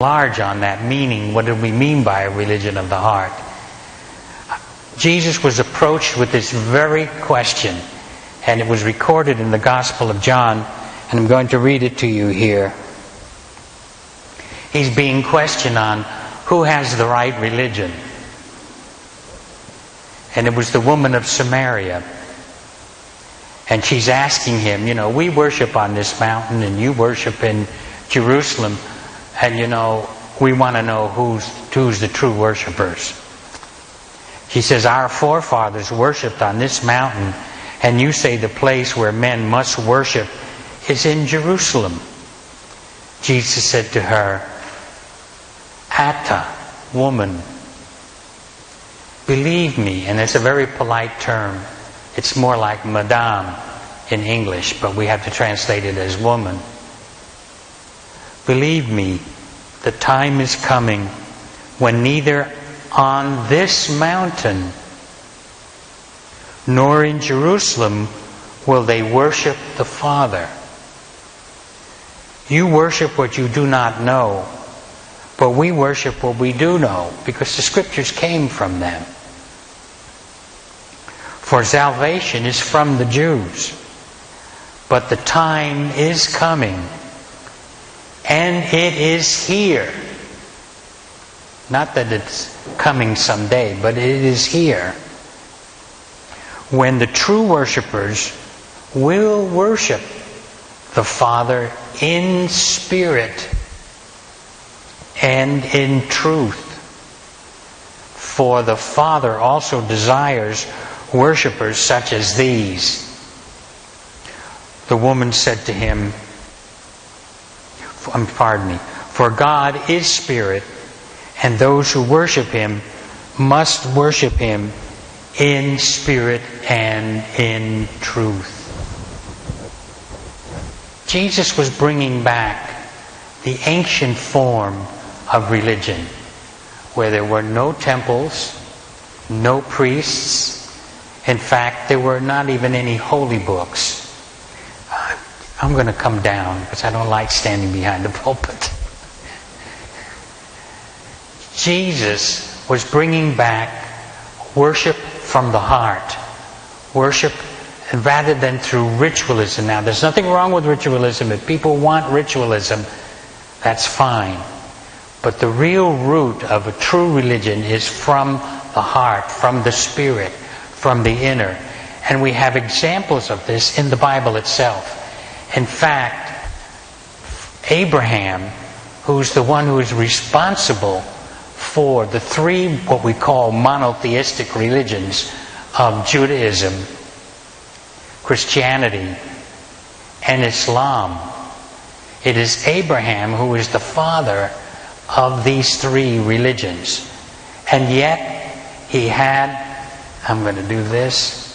large on that meaning. What do we mean by a religion of the heart? Jesus was approached with this very question, and it was recorded in the Gospel of John, and I'm going to read it to you here. He's being questioned on who has the right religion. And it was the woman of Samaria. And she's asking him, we worship on this mountain and you worship in Jerusalem. And we want to know who's the true worshipers. She says, our forefathers worshipped on this mountain, and you say the place where men must worship is in Jerusalem. Jesus said to her, Atta, woman, believe me, and it's a very polite term. It's more like madame in English, but we have to translate it as woman. Believe me, the time is coming when neither on this mountain nor in Jerusalem will they worship the Father. You worship what you do not know, but we worship what we do know, because the Scriptures came from them. For salvation is from the Jews. But the time is coming, and it is here. Not that it's coming someday, but it is here, when the true worshipers will worship the Father in spirit and in truth. For the Father also desires worshipers such as these. The woman said to him, for God is spirit, and those who worship Him must worship Him in spirit and in truth. Jesus was bringing back the ancient form of religion, where there were no temples, no priests. In fact, there were not even any holy books. I'm going to come down because I don't like standing behind the pulpit. Jesus was bringing back worship from the heart. Worship rather than through ritualism. Now, there's nothing wrong with ritualism. If people want ritualism, that's fine. But the real root of a true religion is from the heart, from the spirit, from the inner. And we have examples of this in the Bible itself. In fact, Abraham, who's the one who is responsible for the three, what we call monotheistic religions of Judaism, Christianity, and Islam. It is Abraham who is the father of these three religions. And yet, he had, I'm going to do this,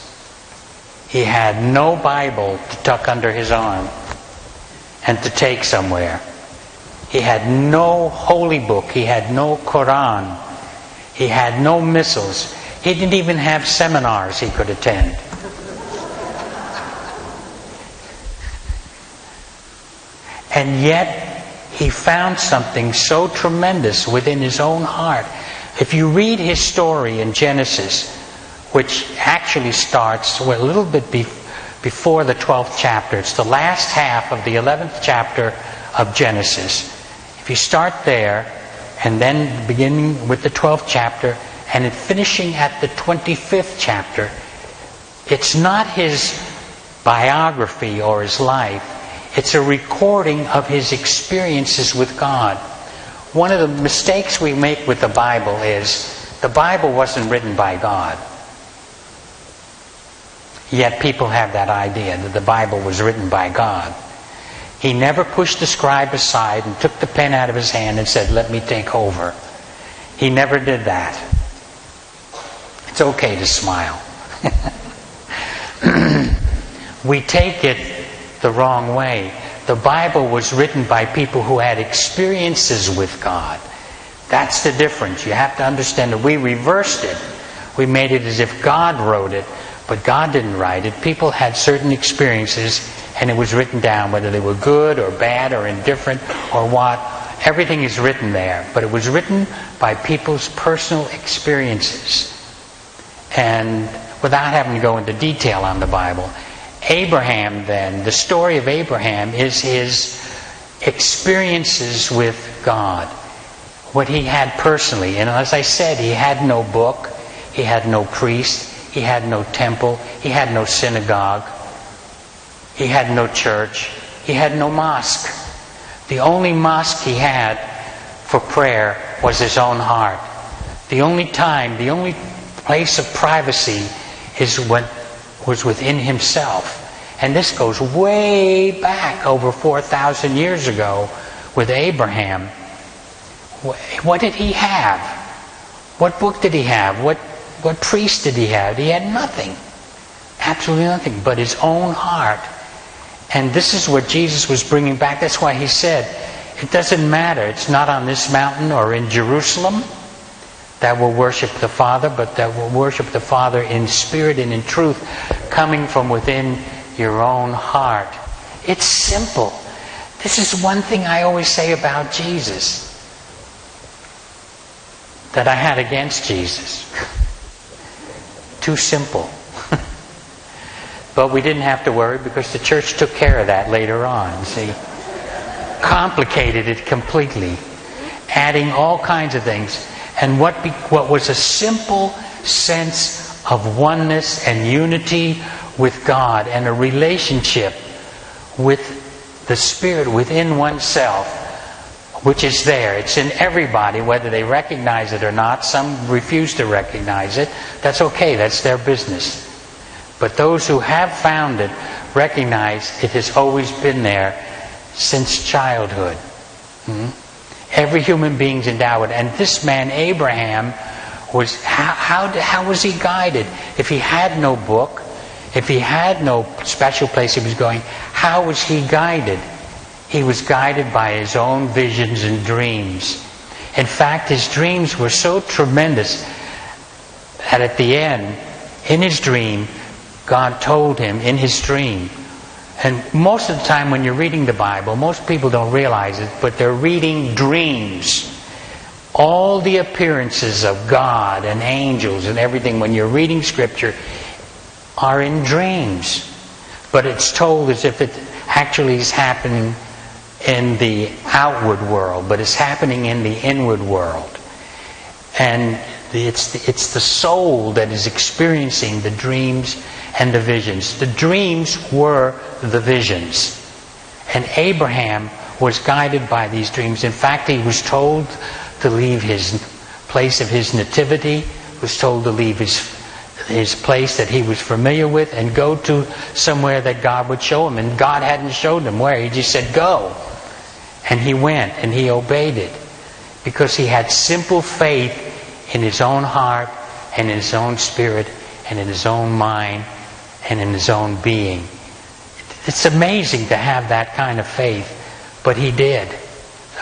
he had no Bible to tuck under his arm and to take somewhere. He had no holy book. He had no Quran. He had no missals. He didn't even have seminars he could attend. And yet, he found something so tremendous within his own heart. If you read his story in Genesis, which actually starts a little bit before the 12th chapter. It's the last half of the 11th chapter of Genesis. If you start there, and then beginning with the 12th chapter, and finishing at the 25th chapter, it's not his biography or his life. It's a recording of his experiences with God. One of the mistakes we make with the Bible is the Bible wasn't written by God. Yet people have that idea that the Bible was written by God. He never pushed the scribe aside and took the pen out of his hand and said, let me take over. He never did that. It's okay to smile. We take it the wrong way. The Bible was written by people who had experiences with God. That's the difference. You have to understand that we reversed it. We made it as if God wrote it. But God didn't write it. People had certain experiences, and it was written down, whether they were good or bad or indifferent or what. everything is written there, but it was written by people's personal experiences. And without having to go into detail on the Bible, Abraham then, the story of Abraham is his experiences with God, what he had personally. And as I said, he had no book, he had no priest, he had no temple, he had no synagogue, he had no church, he had no mosque. The only mosque he had for prayer was his own heart. The only place of privacy was within himself. And this goes way back over 4,000 years ago with Abraham. What did he have? What book did he have? What priest did he have? He had nothing. Absolutely nothing but his own heart. And this is what Jesus was bringing back. That's why he said, it doesn't matter. It's not on this mountain or in Jerusalem that will worship the Father, but that will worship the Father in spirit and in truth, coming from within your own heart. It's simple. This is one thing I always say about Jesus that I had against Jesus. Too simple. But we didn't have to worry because the church took care of that later on. See? Complicated it completely, adding all kinds of things. And what was a simple sense of oneness and unity with God and a relationship with the Spirit within oneself, which is there. It's in everybody, whether they recognize it or not. Some refuse to recognize it. That's okay. That's their business. But those who have found it recognize it has always been there since childhood. Every human being's endowed with it. And this man, Abraham, was how was he guided? If he had no book, if he had no special place he was going, how was he guided? He was guided by his own visions and dreams. In fact, his dreams were so tremendous that at the end, in his dream, God told him in his dream. And most of the time when you're reading the Bible, most people don't realize it, but they're reading dreams. All the appearances of God and angels and everything when you're reading Scripture are in dreams. But it's told as if it actually is happening in the outward world, but it's happening in the inward world. And it's the soul that is experiencing the dreams and the visions. The dreams were the visions. And Abraham was guided by these dreams. In fact, he was told to leave his place of his nativity, was told to leave his place that he was familiar with and go to somewhere that God would show him. And God hadn't showed him where. He just said, go. And he went and he obeyed it because he had simple faith in his own heart and in his own spirit and in his own mind and in his own being. It's amazing to have that kind of faith, but he did.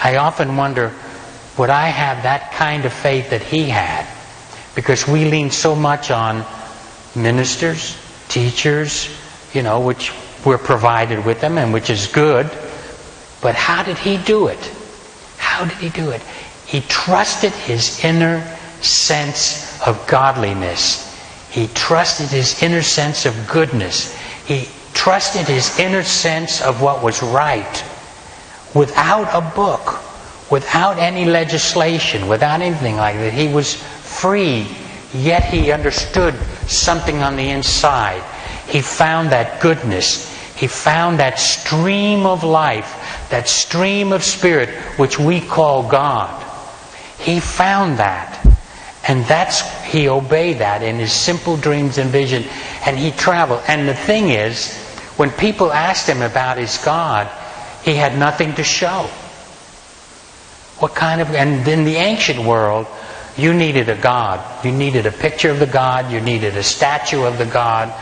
I often wonder, would I have that kind of faith that he had? Because we lean so much on ministers, teachers, which we're provided with them and which is good. But how did he do it? How did he do it? He trusted his inner sense of godliness. He trusted his inner sense of goodness. He trusted his inner sense of what was right. Without a book, without any legislation, without anything like that. He was free, yet he understood something on the inside. He found that goodness. He found that stream of life, that stream of spirit, which we call God. He found that. And he obeyed that in his simple dreams and vision. And he traveled. And the thing is, when people asked him about his God, he had nothing to show. And in the ancient world, you needed a God. You needed a picture of the God. You needed a statue of the God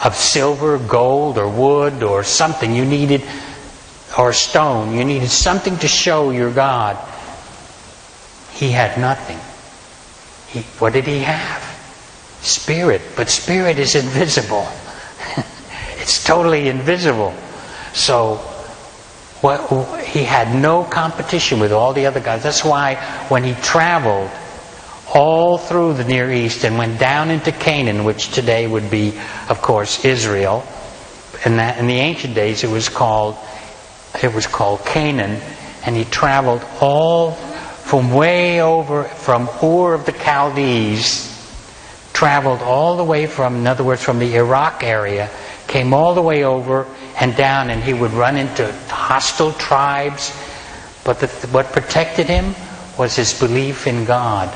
of silver, gold, or wood, or something. You needed, or stone. You needed something to show your God. He had nothing. What did he have? Spirit. But spirit is invisible. It's totally invisible. So he had no competition with all the other gods. That's why when he traveled all through the Near East and went down into Canaan, which today would be, of course, Israel. In the ancient days, it was called Canaan, and he traveled all from way over from Ur of the Chaldees, traveled all the way from, in other words, from the Iraq area, came all the way over and down, and he would run into hostile tribes. But what protected him was his belief in God.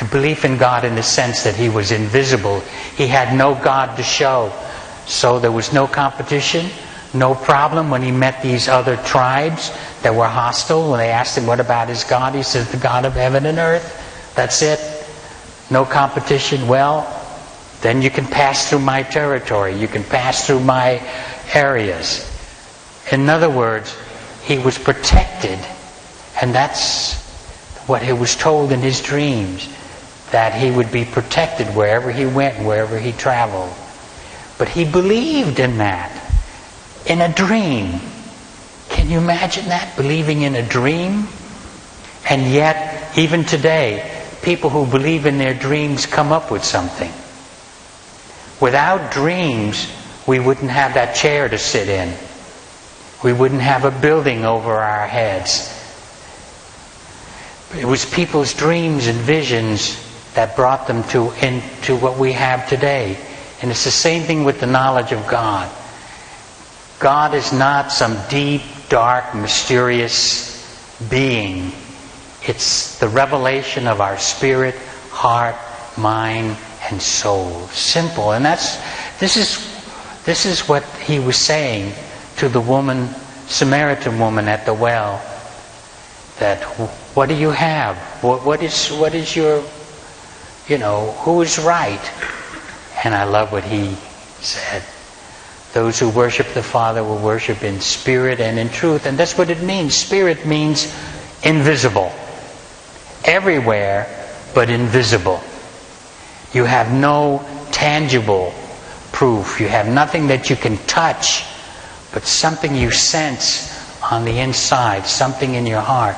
A belief in God in the sense that he was invisible. He had no God to show. So there was no competition, no problem when he met these other tribes that were hostile. When they asked him, what about his God? He says, the God of heaven and earth. That's it. No competition. Well, then you can pass through my territory. You can pass through my areas. In other words, he was protected. And that's what he was told in his dreams, that he would be protected wherever he went, wherever he traveled. But he believed in that, in a dream. Can you imagine that? Believing in a dream? And yet, even today, people who believe in their dreams come up with something. Without dreams, we wouldn't have that chair to sit in. We wouldn't have a building over our heads. It was people's dreams and visions that brought them into what we have today. And it's the same thing with the knowledge of God. God is not some deep, dark, mysterious being. It's the revelation of our spirit, heart, mind, and soul. Simple. And this is what he was saying to the woman, Samaritan woman at the well. That, what do you have? What is your, who is right? And I love what he said. Those who worship the Father will worship in spirit and in truth. And that's what it means. Spirit means invisible. Everywhere, but invisible. You have no tangible proof. You have nothing that you can touch, but something you sense on the inside, something in your heart.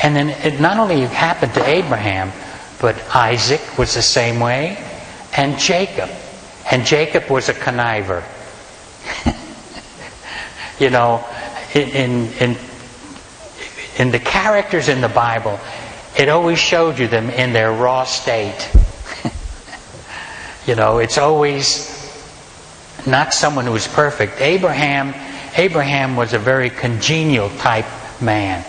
And then it not only happened to Abraham, but Isaac was the same way, and Jacob. And Jacob was a conniver. In the characters in the Bible, it always showed you them in their raw state. It's always not someone who was perfect. Abraham was a very congenial type man.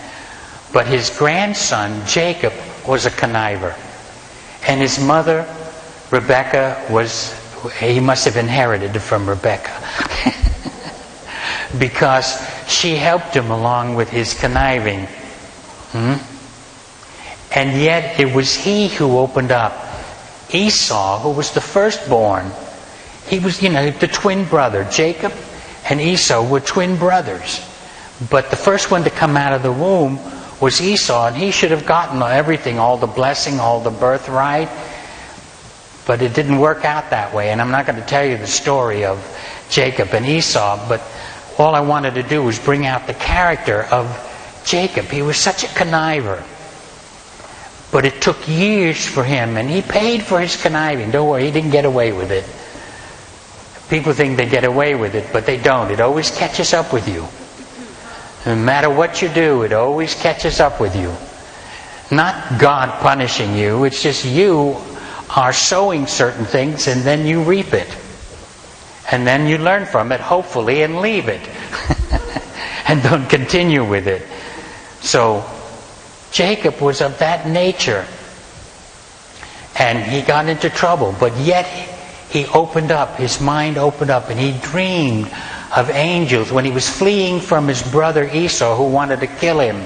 But his grandson, Jacob, was a conniver. And his mother, Rebecca, he must have inherited from Rebecca. Because she helped him along with his conniving. And yet it was he who opened up. Esau, who was the firstborn, he was, the twin brother. Jacob and Esau were twin brothers. But the first one to come out of the womb was Esau, and he should have gotten everything, all the blessing, all the birthright. But it didn't work out that way. And I'm not going to tell you the story of Jacob and Esau, but all I wanted to do was bring out the character of Jacob. He was such a conniver. But it took years for him, and he paid for his conniving. Don't worry, he didn't get away with it. People think they get away with it, but they don't. It always catches up with you. No matter what you do, it always catches up with you. Not God punishing you, it's just you are sowing certain things and then you reap it. And then you learn from it, hopefully, and leave it. And don't continue with it. So, Jacob was of that nature. And he got into trouble. But yet, he opened up, his mind opened up, and he dreamed of angels when he was fleeing from his brother Esau who wanted to kill him.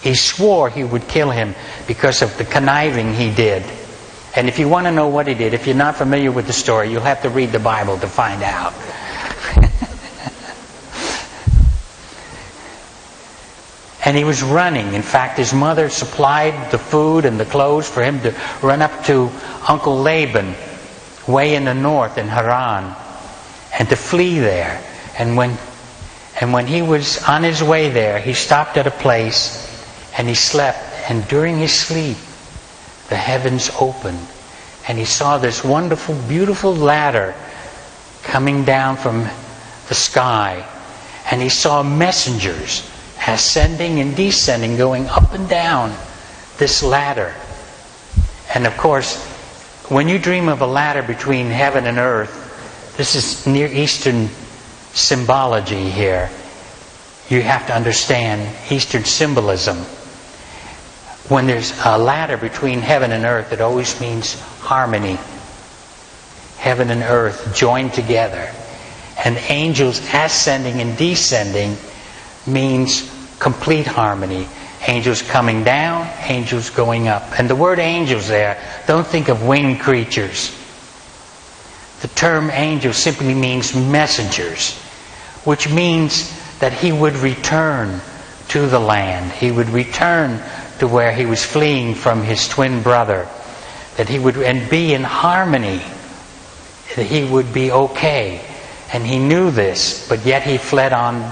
He swore he would kill him because of the conniving he did. And if you want to know what he did, if you're not familiar with the story, you'll have to read the Bible to find out. And he was running. In fact, his mother supplied the food and the clothes for him to run up to Uncle Laban, way in the north in Haran, and to flee there. And And when he was on his way there, he stopped at a place and he slept. And during his sleep, the heavens opened. And he saw this wonderful, beautiful ladder coming down from the sky. And he saw messengers ascending and descending, going up and down this ladder. And of course, when you dream of a ladder between heaven and earth, this is Near Eastern symbology here. You have to understand Eastern symbolism. When there's a ladder between heaven and earth, it always means harmony. Heaven and earth joined together. And angels ascending and descending means complete harmony. Angels coming down, angels going up. And the word angels there, don't think of winged creatures. The term angel simply means messengers, which means that he would return to the land. He would return to where he was fleeing from his twin brother. That he would and be in harmony. That he would be okay. And he knew this, but yet he fled on.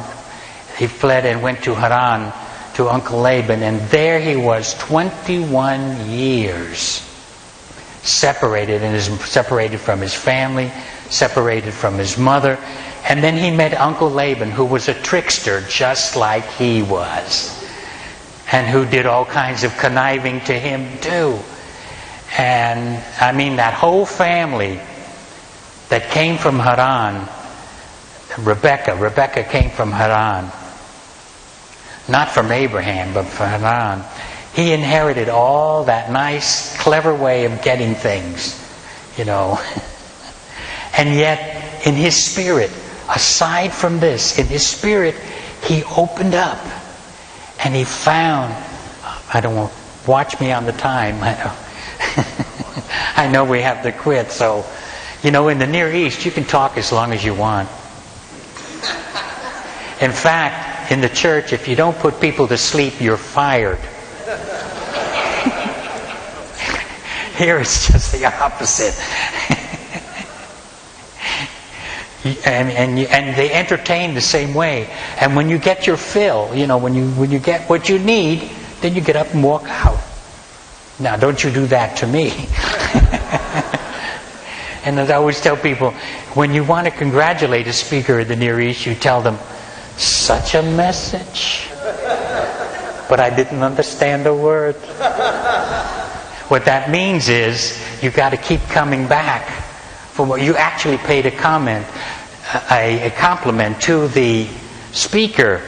He fled and went to Haran, to Uncle Laban, and there he was 21 years separated from his family, separated from his mother. And then he met Uncle Laban, who was a trickster just like he was, and who did all kinds of conniving to him too. And I mean, that whole family that came from Haran, Rebecca came from Haran. Not from Abraham, but from Haran. He inherited all that nice, clever way of getting things, you know. And yet, in his spirit, aside from this, in his spirit, he opened up and he found, I don't want, watch me on the time. I know we have to quit, so, you know, in the Near East, you can talk as long as you want. In fact, in the church, if you don't put people to sleep, you're fired. Here it's just the opposite. and they entertain the same way. And when you get your fill, you know, when you get what you need, then you get up and walk out. Now, don't you do that to me. And as I always tell people, when you want to congratulate a speaker in the Near East, you tell them, "Such a message, but I didn't understand a word." What that means is you got to keep coming back for what you actually paid a compliment to the speaker,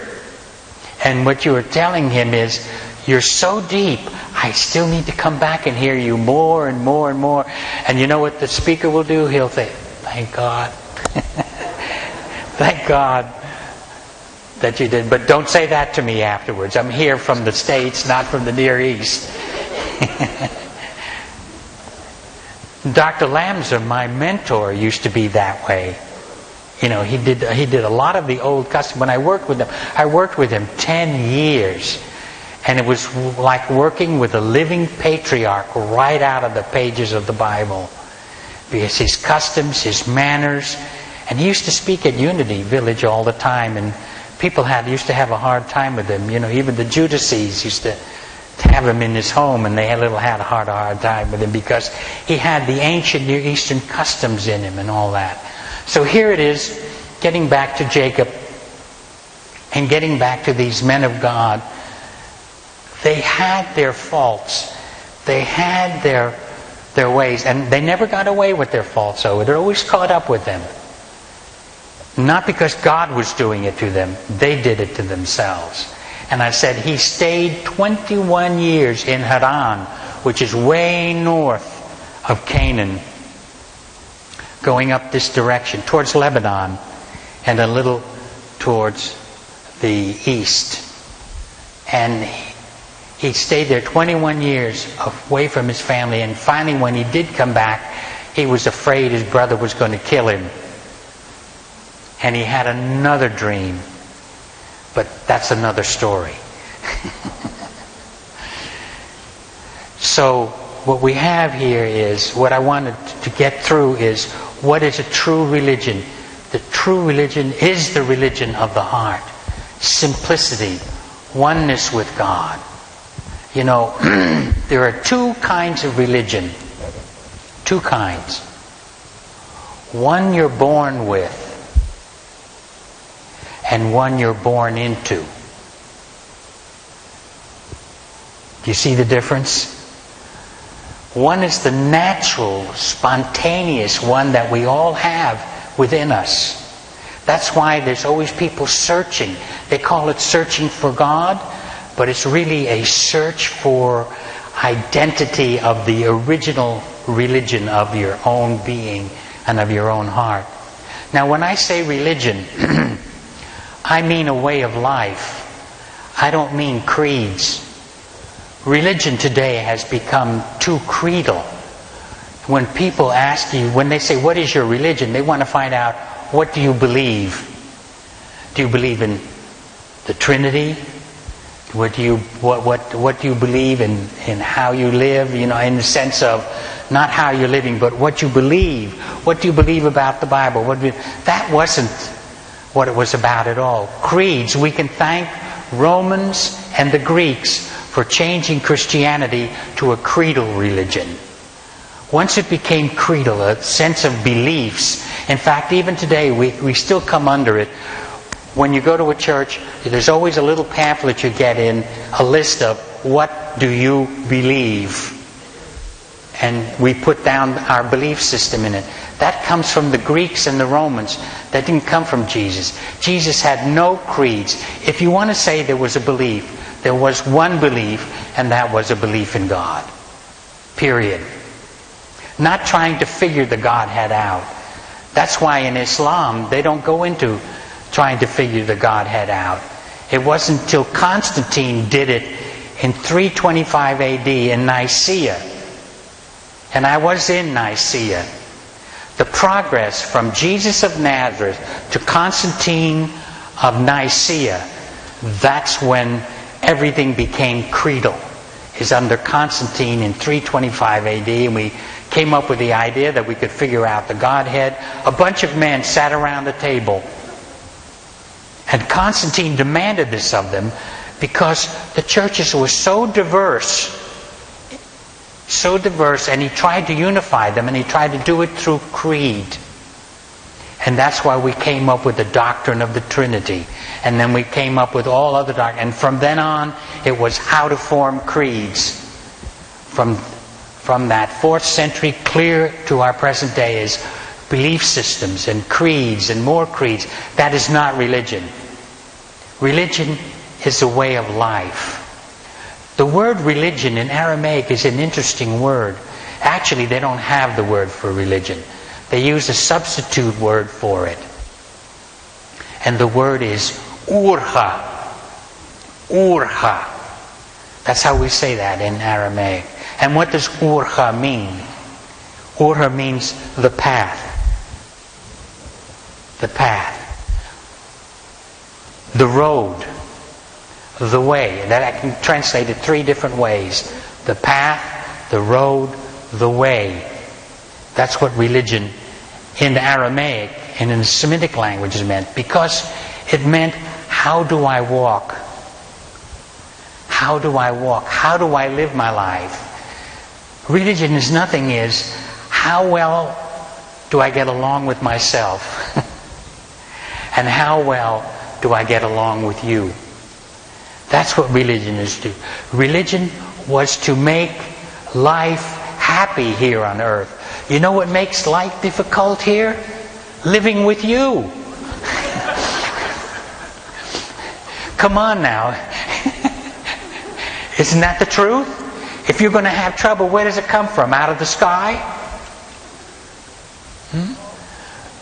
and what you were telling him is, "You're so deep, I still need to come back and hear you more and more and more." And you know what the speaker will do? He'll say, "Thank God." Thank God that you did. But don't say that to me afterwards. I'm here from the States, not from the Near East. Dr. Lamsa, my mentor, used to be that way. You know, he did a lot of the old custom. When I worked with him 10 years. And it was like working with a living patriarch right out of the pages of the Bible. Because his customs, his manners, and he used to speak at Unity Village all the time, and people used to have a hard time with him. You know, even the Judasees used to have him in his home, and they had a hard time with him because he had the ancient Near Eastern customs in him and all that. So here it is, getting back to Jacob and getting back to these men of God. They had their faults. They had their ways, and they never got away with their faults, so they're always caught up with them. Not because God was doing it to them, they did it to themselves. And I said he stayed 21 years in Haran, which is way north of Canaan, going up this direction towards Lebanon and a little towards the east. And he stayed there 21 years away from his family, and finally when he did come back, he was afraid his brother was going to kill him. And he had another dream. But that's another story. So what we have here is, what I wanted to get through is, what is a true religion? The true religion is the religion of the heart. Simplicity, oneness with God. You know, there are two kinds of religion. Two kinds. One you're born with, and one you're born into. Do you see the difference? One is the natural, spontaneous one that we all have within us. That's why there's always people searching. They call it searching for God, but it's really a search for identity of the original religion of your own being and of your own heart. Now, when I say religion, I mean a way of life. I don't mean creeds. Religion today has become too creedal. When people ask you, when they say, what is your religion? They want to find out, what do you believe? Do you believe in the Trinity? What do you believe in how you live? You know, in the sense of not how you're living, but what you believe. What do you believe about the Bible? That wasn't what it was about at all. Creeds, we can thank Romans and the Greeks for changing Christianity to a creedal religion. Once it became creedal, a sense of beliefs. In fact, even today, we still come under it. When you go to a church, there's always a little pamphlet you get in, a list of what do you believe. And we put down our belief system in it. That comes from the Greeks and the Romans. That didn't come from Jesus. Jesus had no creeds. If you want to say there was a belief, there was one belief, and that was a belief in God. Period. Not trying to figure the Godhead out. That's why in Islam, they don't go into trying to figure the Godhead out. It wasn't until Constantine did it in 325 AD in Nicaea. And I was in Nicaea. The progress from Jesus of Nazareth to Constantine of Nicaea, that's when everything became creedal. Is under Constantine in 325 AD, and we came up with the idea that we could figure out the Godhead. A bunch of men sat around the table, and Constantine demanded this of them because the churches were so diverse, and he tried to unify them, and he tried to do it through creed. And that's why we came up with the doctrine of the Trinity. And then we came up with all other doctrines. And from then on, it was how to form creeds. From that 4th century clear to our present day is belief systems and creeds and more creeds. That is not religion. Religion is a way of life. The word religion in Aramaic is an interesting word. Actually, they don't have the word for religion. They use a substitute word for it. And the word is urha. Urha. That's how we say that in Aramaic. And what does urha mean? Urha means the path. The path. The road. The way. That I can translate it 3 different ways. The path, the road, the way. That's what religion in Aramaic and in the Semitic languages meant. Because it meant, how do I walk? How do I walk? How do I live my life? Religion is nothing is, how well do I get along with myself? And how well do I get along with you? That's what religion is to. Religion was to make life happy here on earth. You know what makes life difficult here? Living with you. Come on now. Isn't that the truth? If you're going to have trouble, where does it come from? Out of the sky?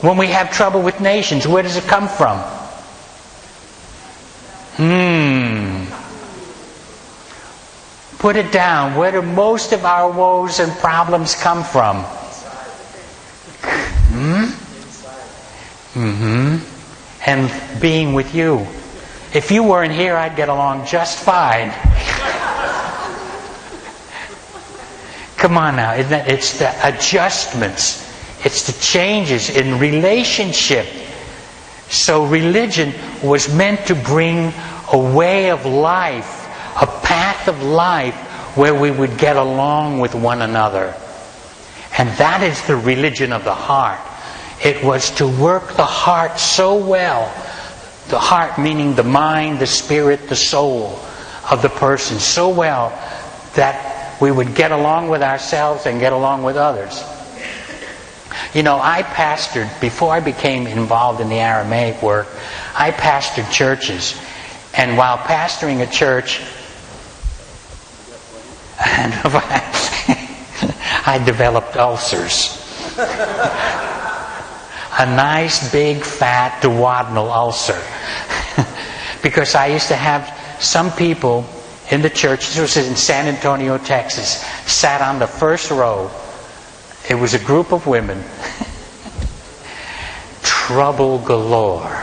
When we have trouble with nations, where does it come from? Put it down. Where do most of our woes and problems come from? And being with you. If you weren't here, I'd get along just fine. Come on now. It's the adjustments. It's the changes in relationship So religion was meant to bring a way of life, a path of life where we would get along with one another. And that is the religion of the heart. It was to work the heart so well, the heart meaning the mind, the spirit, the soul of the person, so well that we would get along with ourselves and get along with others. You know, I pastored, before I became involved in the Aramaic work, I pastored churches. And while pastoring a church, I developed ulcers. A nice, big, fat, duodenal ulcer. Because I used to have some people in the church, this was in San Antonio, Texas, sat on the first row. It was a group of women. Trouble galore.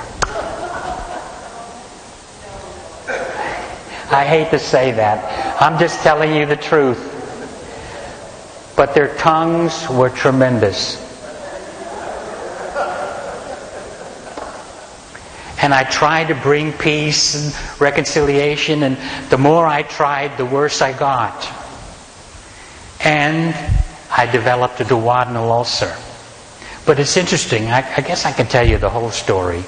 I hate to say that. I'm just telling you the truth. But their tongues were tremendous. And I tried to bring peace and reconciliation, and the more I tried, the worse I got. And I developed a duodenal ulcer. But it's interesting. I guess I can tell you the whole story.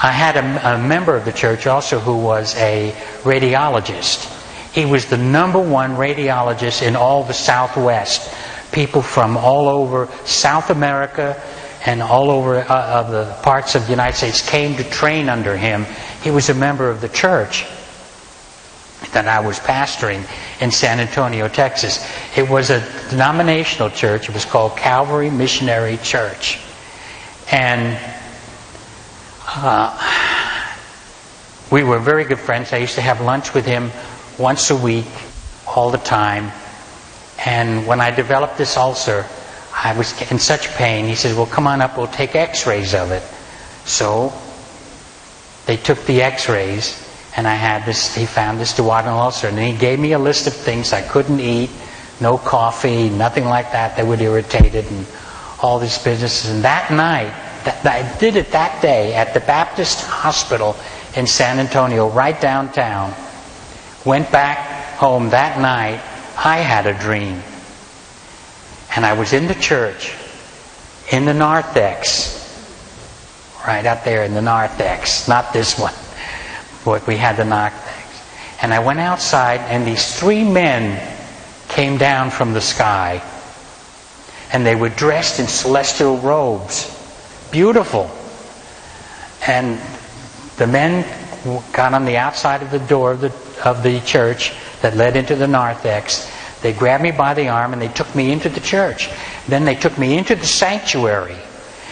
I had a member of the church also who was a radiologist. He was the number one radiologist in all the Southwest. People from all over South America and all over of the parts of the United States came to train under him. He was a member of the church that I was pastoring in San Antonio, Texas. It was a denominational church. It was called Calvary Missionary Church. And we were very good friends. I used to have lunch with him once a week, all the time. And when I developed this ulcer, I was in such pain. He said, well, come on up, we'll take x-rays of it. So they took the x-rays, and I had this, he found this duodenal ulcer. And he gave me a list of things I couldn't eat, no coffee, nothing like that that would irritate it, and all these businesses. And that night, I did it that day at the Baptist Hospital in San Antonio, right downtown. Went back home that night. I had a dream. And I was in the church, in the narthex, right out there in the narthex, not this one, but we had the narthex. And I went outside, and these three men came down from the sky. And they were dressed in celestial robes. Beautiful. And the men got on the outside of the door of the church that led into the narthex. They grabbed me by the arm and they took me into the church. Then they took me into the sanctuary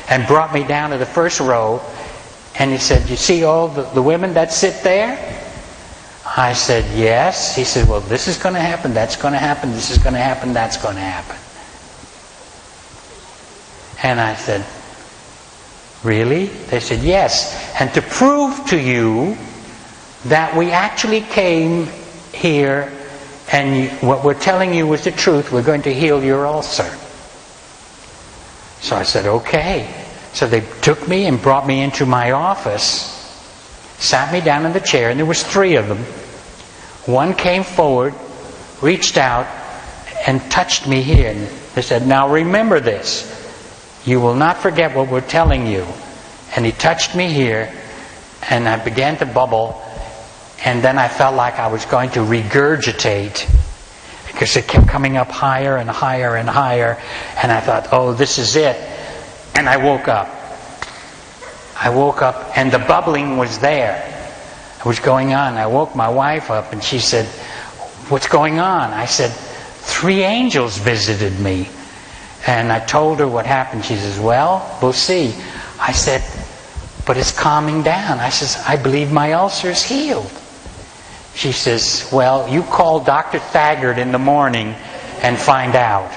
and brought me down to the first row. And he said, you see all the women that sit there? I said, yes. He said, well, this is going to happen, that's going to happen, this is going to happen, that's going to happen. And I said, really? They said, yes. And to prove to you that we actually came here and what we're telling you is the truth, we're going to heal your ulcer. So I said, okay. So they took me and brought me into my office, sat me down in the chair, and there was three of them. One came forward, reached out, and touched me here. And they said, now remember this. You will not forget what we're telling you. And he touched me here, and I began to bubble. And then I felt like I was going to regurgitate because it kept coming up higher and higher and higher. And I thought, oh, this is it. And I woke up. And the bubbling was there. It was going on. I woke my wife up and she said, what's going on? I said, 3 angels visited me. And I told her what happened. She says, well, we'll see. I said, but it's calming down. I says, I believe my ulcer is healed. She says, well, you call Dr. Thaggart in the morning and find out.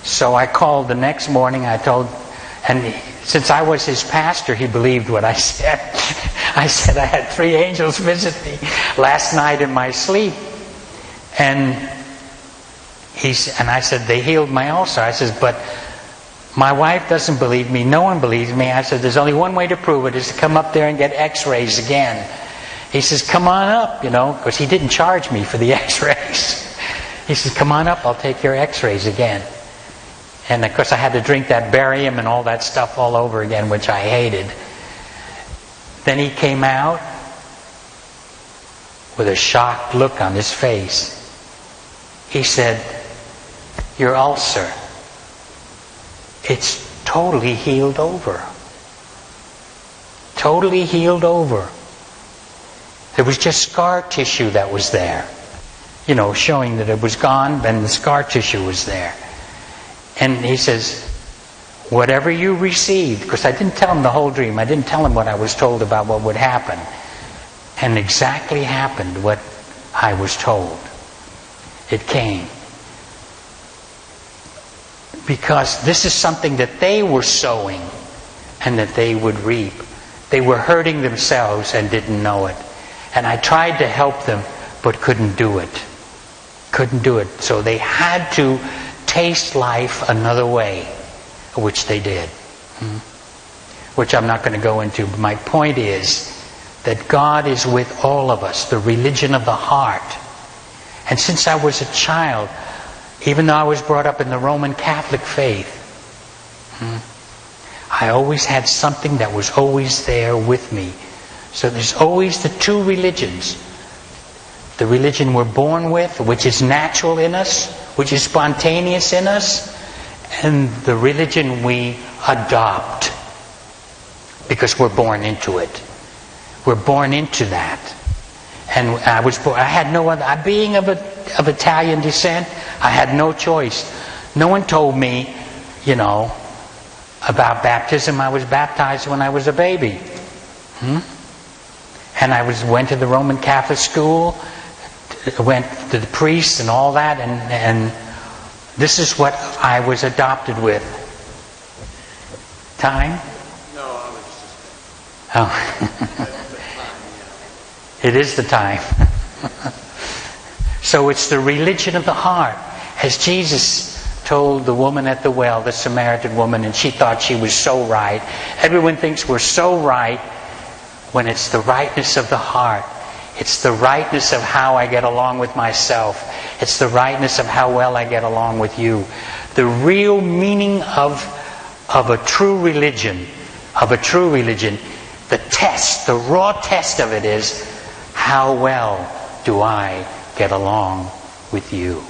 So I called the next morning. I told, and since I was his pastor, he believed what I said. I said I had 3 angels visit me last night in my sleep. And I said, they healed my ulcer. I said, but My wife doesn't believe me. No one believes me. I said, there's only one way to prove it, is to come up there and get x-rays again. He says, come on up, because he didn't charge me for the x-rays. He says, come on up, I'll take your x-rays again. And of course I had to drink that barium and all that stuff all over again, which I hated. Then he came out with a shocked look on his face. He said, your ulcer, it's totally healed over. Totally healed over. There was just scar tissue that was there. Showing that it was gone, and the scar tissue was there. And he says, whatever you received, because I didn't tell him the whole dream. I didn't tell him what I was told about what would happen. And exactly happened what I was told. It came. Because this is something that they were sowing and that they would reap. They were hurting themselves and didn't know it. And I tried to help them, but couldn't do it. Couldn't do it. So they had to taste life another way, which they did. Which I'm not going to go into. But my point is that God is with all of us, the religion of the heart. And since I was a child, even though I was brought up in the Roman Catholic faith, I always had something that was always there with me. So there's always the two religions. The religion we're born with, which is natural in us, which is spontaneous in us, and the religion we adopt because we're born into it. We're born into that. And I had no other. Being of Italian descent, I had no choice. No one told me, about baptism. I was baptized when I was a baby. And I went to the Roman Catholic school, went to the priest and all that, and this is what I was adopted with. Time? No, I was just... Oh. It is the time. So it's the religion of the heart. As Jesus told the woman at the well, the Samaritan woman, and she thought she was so right. Everyone thinks we're so right when it's the rightness of the heart. It's the rightness of how I get along with myself. It's the rightness of how well I get along with you. The real meaning of a true religion, the test, the raw test of it is, how well do I get along with you?